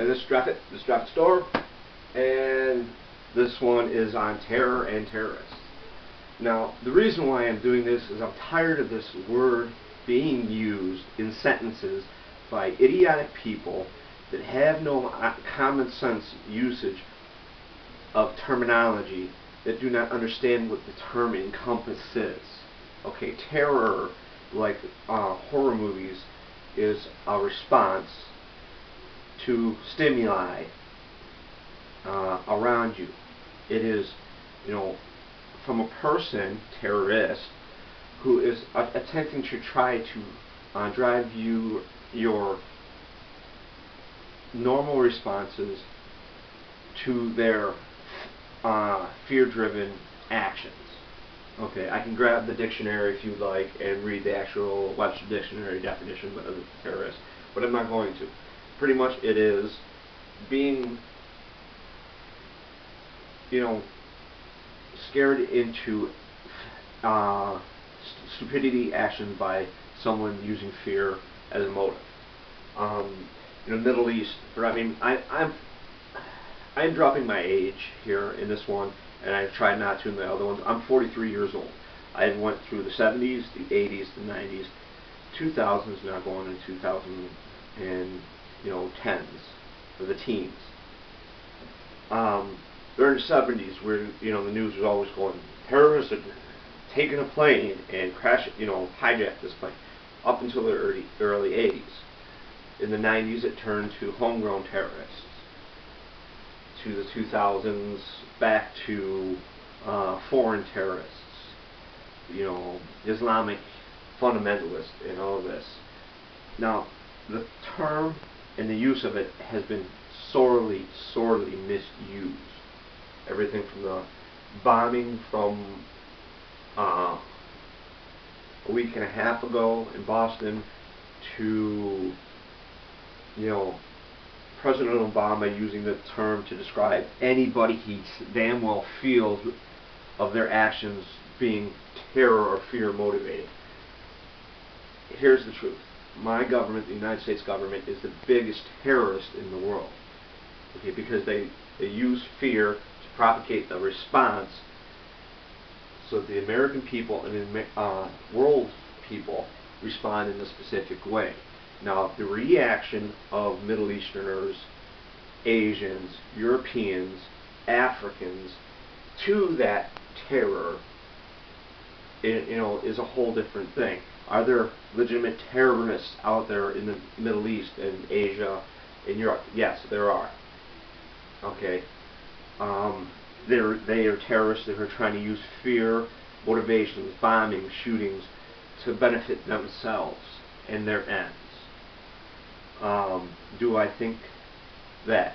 This draft store, and this one is on terror and terrorists. Now, the reason why I'm doing this is I'm tired of this word being used in sentences by idiotic people that have no common sense usage of terminology, that do not understand what the term encompasses. Okay, terror, like horror movies, is a response to stimuli around you. It is, from a person, terrorist, who is attempting to try to drive your normal responses to their fear-driven actions. Okay, I can grab the dictionary if you'd like and read the actual Webster Dictionary definition of terrorist, but I'm not going to. Pretty much it is being, scared into stupidity action by someone using fear as a motive. In the Middle East, I'm dropping my age here in this one, and I've tried not to in the other ones. I'm 43 years old. I went through the 70s, the 80s, the 90s, 2000s, now going into 2000 and tens, or the teens. During the 70s, where the news was always going, terrorists are taking a plane and hijacked this plane, up until the early 80s. In the 90s, it turned to homegrown terrorists. To the 2000s, back to foreign terrorists, Islamic fundamentalists, and all of this. Now, the term and the use of it has been sorely misused. Everything from the bombing from a week and a half ago in Boston to, President Obama using the term to describe anybody he damn well feels of their actions being terror or fear motivated. Here's the truth. My government, the United States government, is the biggest terrorist in the world. Okay, because they use fear to propagate the response so the American people and the world people respond in a specific way. Now, the reaction of Middle Easterners, Asians, Europeans, Africans to that terror, is a whole different thing. Are there legitimate terrorists out there in the Middle East and Asia and Europe? Yes, there are. Okay, they are terrorists that are trying to use fear, motivations, bombings, shootings to benefit themselves and their ends. Do I think that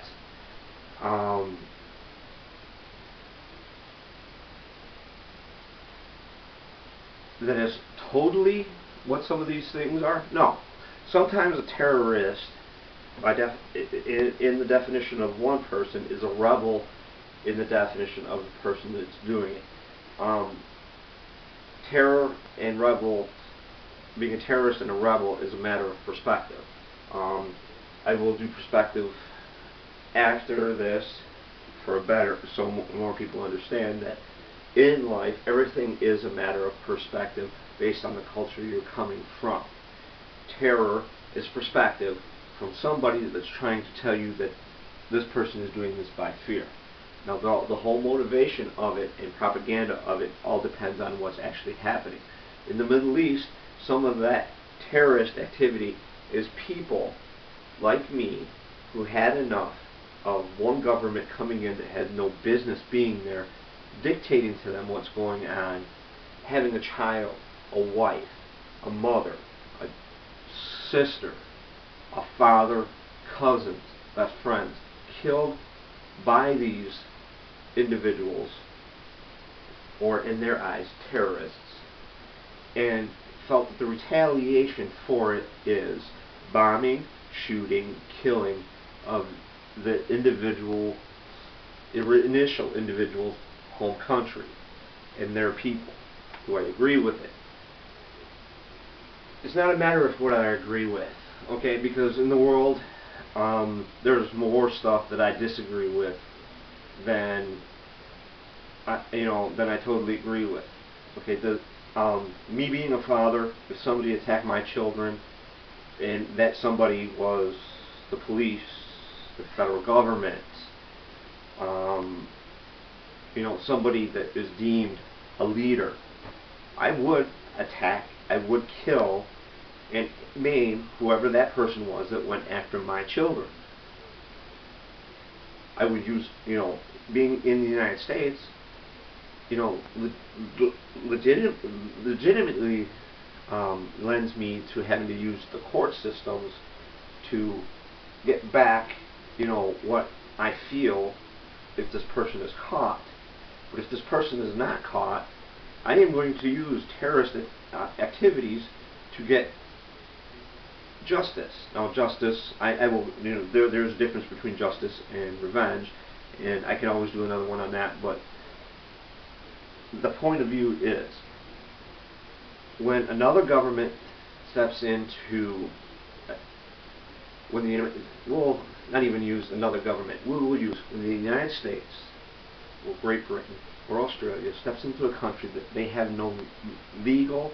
that is totally what some of these things are? No. Sometimes a terrorist, in the definition of one person, is a rebel in the definition of the person that's doing it. Terror and rebel, being a terrorist and a rebel, is a matter of perspective. I will do perspective after this so more people understand that in life everything is a matter of perspective based on the culture you're coming from. Terror is perspective from somebody that's trying to tell you that this person is doing this by fear. Now, the whole motivation of it and propaganda of it all depends on what's actually happening. In the Middle East, some of that terrorist activity is people like me who had enough of one government coming in that had no business being there, dictating to them what's going on, having a child, a wife, a mother, a sister, a father, cousins, best friends, killed by these individuals, or in their eyes, terrorists, and felt that the retaliation for it is bombing, shooting, killing of the initial individual's home country and their people. Do I agree with it? It's not a matter of what I agree with, okay, because in the world There's more stuff that I disagree with than than I totally agree with. Okay, me being a father, if somebody attacked my children, and that somebody was the police, the federal government, somebody that is deemed a leader, I would attack, I would kill, and maim whoever that person was that went after my children. I would use, being in the United States, legitimately lends me to having to use the court systems to get back, what I feel if this person is caught. But if this person is not caught, I am going to use terrorist activities to get justice. Now, justice, I will, there's a difference between justice and revenge, and I can always do another one on that. But the point of view is, when another government steps into, we'll not even use another government, we will use when the United States or Great Britain or Australia steps into a country that they have no legal,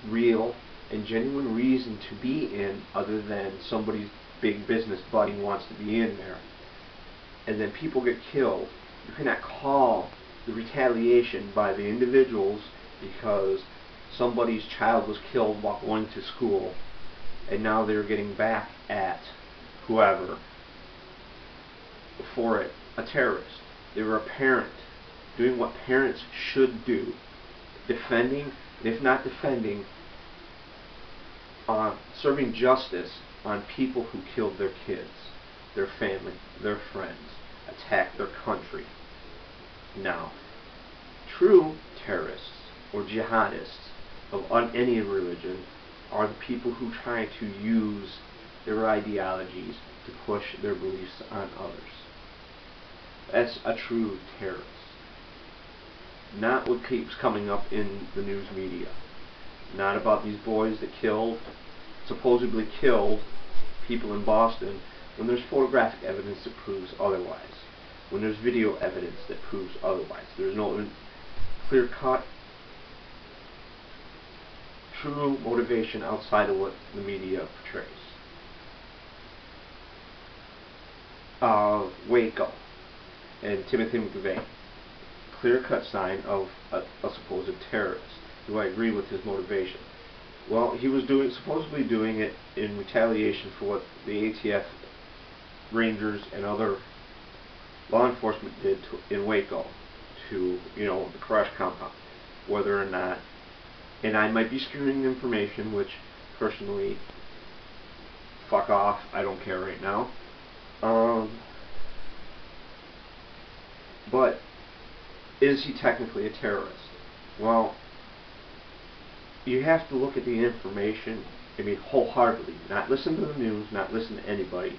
real, and genuine reason to be in other than somebody's big business buddy wants to be in there, and then people get killed, you cannot call the retaliation by the individuals because somebody's child was killed while going to school, and now they're getting back at whoever for it, a terrorist. They were a parent doing what parents should do, defending, and if not defending, serving justice on people who killed their kids, their family, their friends, attacked their country. Now, true terrorists or jihadists of any religion are the people who try to use their ideologies to push their beliefs on others. That's a true terrorist. Not what keeps coming up in the news media. Not about these boys that supposedly killed people in Boston, when there's photographic evidence that proves otherwise. When there's video evidence that proves otherwise. There's no clear-cut, true motivation outside of what the media portrays. Waco and Timothy McVeigh. Clear-cut sign of a supposed terrorist. Do I agree with his motivation? Well, he was supposedly doing it in retaliation for what the ATF Rangers and other law enforcement did in Waco to, the crash compound. Whether or not, and I might be skewing information, which personally, fuck off, I don't care right now. But is he technically a terrorist? Well, you have to look at the information, wholeheartedly, not listen to the news, not listen to anybody,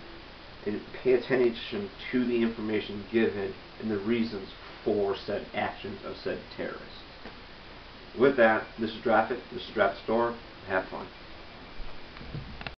and pay attention to the information given and the reasons for said actions of said terrorists. With that, this is Draffet, this is Draft Store. Have fun.